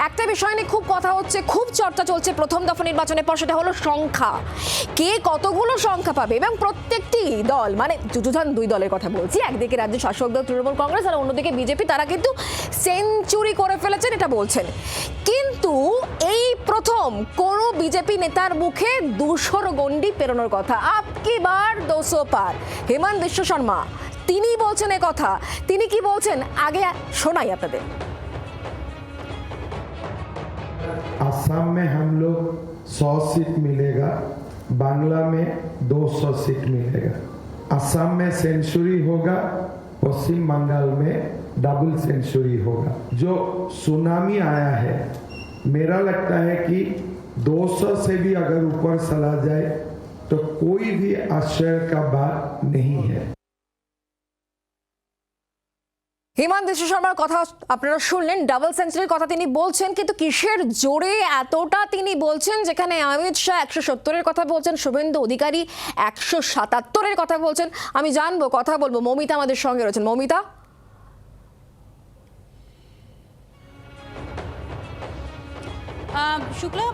একটা বিষয় নিয়ে খুব কথা হচ্ছে, খুব চর্চা চলছে প্রথম দফা নির্বাচনের পর, সেটা হলো সংখ্যা। কে কতগুলো সংখ্যা পাবে, এবং প্রত্যেকটি দল, মানে যুযুধান দুই দলের কথা বলছি, একদিকে রাজ্য শাসক দল তৃণমূল কংগ্রেস আর অন্যদিকে বিজেপি, তারা কিন্তু সেঞ্চুরি করে ফেলেছেন এটা বলছেন। কিন্তু এই প্রথম কোনো বিজেপি নেতার মুখে 200 গণ্ডি পেরোনোর কথা, আপকি বার 200 পার। হেমন্ত বিশ্ব শর্মা তিনি বলছেন এ কথা। তিনি কি বলছেন আগে শোনাই আপনাদের। असम में हम लोग 100 सीट मिलेगा, बांग्ला में 200 सीट मिलेगा। असम में सेंचुरी होगा, पश्चिम बंगाल में डबल सेंचुरी होगा। जो सुनामी आया है, मेरा लगता है कि 200 से भी अगर ऊपर चला जाए तो कोई भी आश्चर्य का बात नहीं है। হেমন্ত বিশ্ব শর্মার কথা আপনারা শুনলেন, ডাবল সেঞ্চুরির কথা তিনি বলছেন, কিন্তু কিসের জোরে এতটা তিনি বলছেন? যেখানে অমিত শাহ 170-এর কথা বলছেন, শুভেন্দু অধিকারী 177-এর কথা বলছেন। আমি জানবো, কথা বলবো, মৌমিতা আমাদের সঙ্গে রয়েছেন। মৌমিতা, শুক্লা,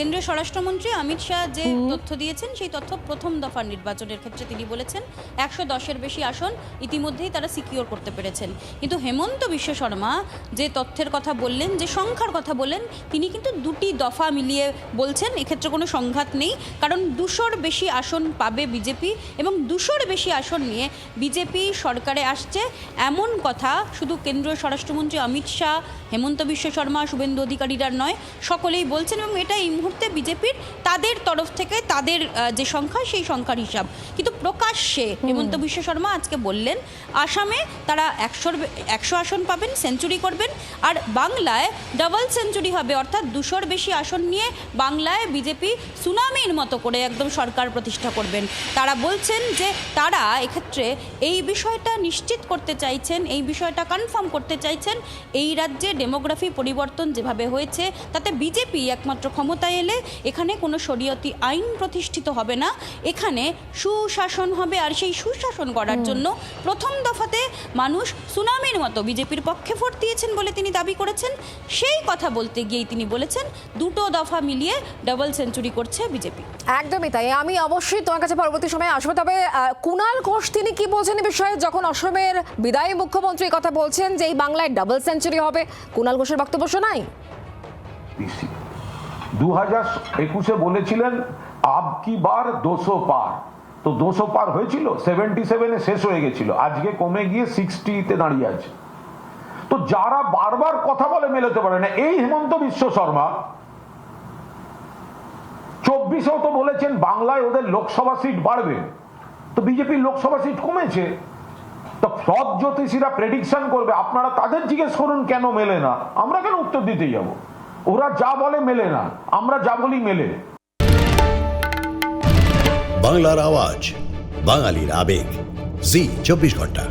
কেন্দ্রীয় স্বরাষ্ট্রমন্ত্রী অমিত শাহ যে তথ্য দিয়েছেন সেই তথ্য প্রথম দফার নির্বাচনের ক্ষেত্রে তিনি বলেছেন 110-এর বেশি আসন ইতিমধ্যেই তারা সিকিউর করতে পেরেছেন। কিন্তু হেমন্ত বিশ্ব শর্মা যে তথ্যের কথা বললেন, যে সংখ্যার কথা বললেন, তিনি কিন্তু দুটি দফা মিলিয়ে বলছেন। এক্ষেত্রে কোনো সংঘাত নেই, কারণ 200-র বেশি আসন পাবে বিজেপি এবং 200-র বেশি আসন নিয়ে বিজেপি সরকারে আসছে, এমন কথা শুধু কেন্দ্রীয় স্বরাষ্ট্রমন্ত্রী অমিত শাহ, হেমন্ত বিশ্ব শর্মা, শুভেন্দু অধিকারীরা নয়, সকলেই বলছেন। এবং এটা এই মুহূর্তে বিজেপির তাদের তরফ থেকে তাদের যে সংখ্যা, সেই সংখ্যার হিসাব। কিন্তু প্রকাশ্যে হেমন্ত বিশ্ব শর্মা আজকে বললেন আসামে তারা 100 আসন পাবেন, সেঞ্চুরি করবেন, আর বাংলায় ডাবল সেঞ্চুরি হবে, অর্থাৎ 200-র বেশি আসন নিয়ে বাংলায় বিজেপি সুনামির মতো করে একদম সরকার প্রতিষ্ঠা করবেন। তারা বলছেন যে তারা এক্ষেত্রে এই বিষয়টা নিশ্চিত করতে চাইছেন, এই বিষয়টা কনফার্ম করতে চাইছেন, এই রাজ্যে ডেমোগ্রাফি পরিবর্তন যেভাবে হয়েছে তাতে বিজেপি একমাত্র ক্ষমতায় এলে এখানে কোনো শরীয়তি আইন প্রতিষ্ঠিত হবে না, এখানে সুশাসন হবে। আর সেই সুশাসন করার জন্য প্রথম দফাতে মানুষ সুনামির মতো বিজেপির পক্ষে ভোট দিয়েছেন বলে তিনি দাবি করেছেন। সেই কথা বলতে গিয়েই তিনি বলেছেন দুটো দফা মিলিয়ে ডাবল সেঞ্চুরি করছে বিজেপি। একদমই তাই। আমি অবশ্যই তোমার কাছে পরবর্তী সময়ে আসবো। তবে কুণাল ঘোষ তিনি কি বলছেন এই বিষয়ে, যখন অসমের বিদায়ী মুখ্যমন্ত্রী কথা বলছেন যে এই বাংলায় ডাবল সেঞ্চুরি হবে, কুণাল ঘোষের বক্তব্য শোনাই। 2021-এ বলেছিলেন আপকি বার 200 পার, তো 200 পার হয়েছিল, 77-এ শেষ হয়ে গেছিল, আজকে কমে গিয়ে 60-তে দাঁড়িয়ে আছে। তো যারা বারবার কথা বলে মেলাতে পারে না, এই হেমন্ত বিশ্ব শর্মা 24-এও তো বলেছেন বাংলায় ওদের লোকসভা সিট বাড়বে, তো বিজেপির লোকসভা সিট কমেছে। তো সব জ্যোতিষীরা প্রেডিকশন করবে, আপনারা তাদের জিজ্ঞেস করুন কেন মেলে না, আমরা কেন উত্তর দিতে যাব? ওরা যা বলে মেলে না, আমরা যা বলি মেলে। বাংলার আওয়াজ, বাঙালির আবেগ, জি 24 ঘন্টা।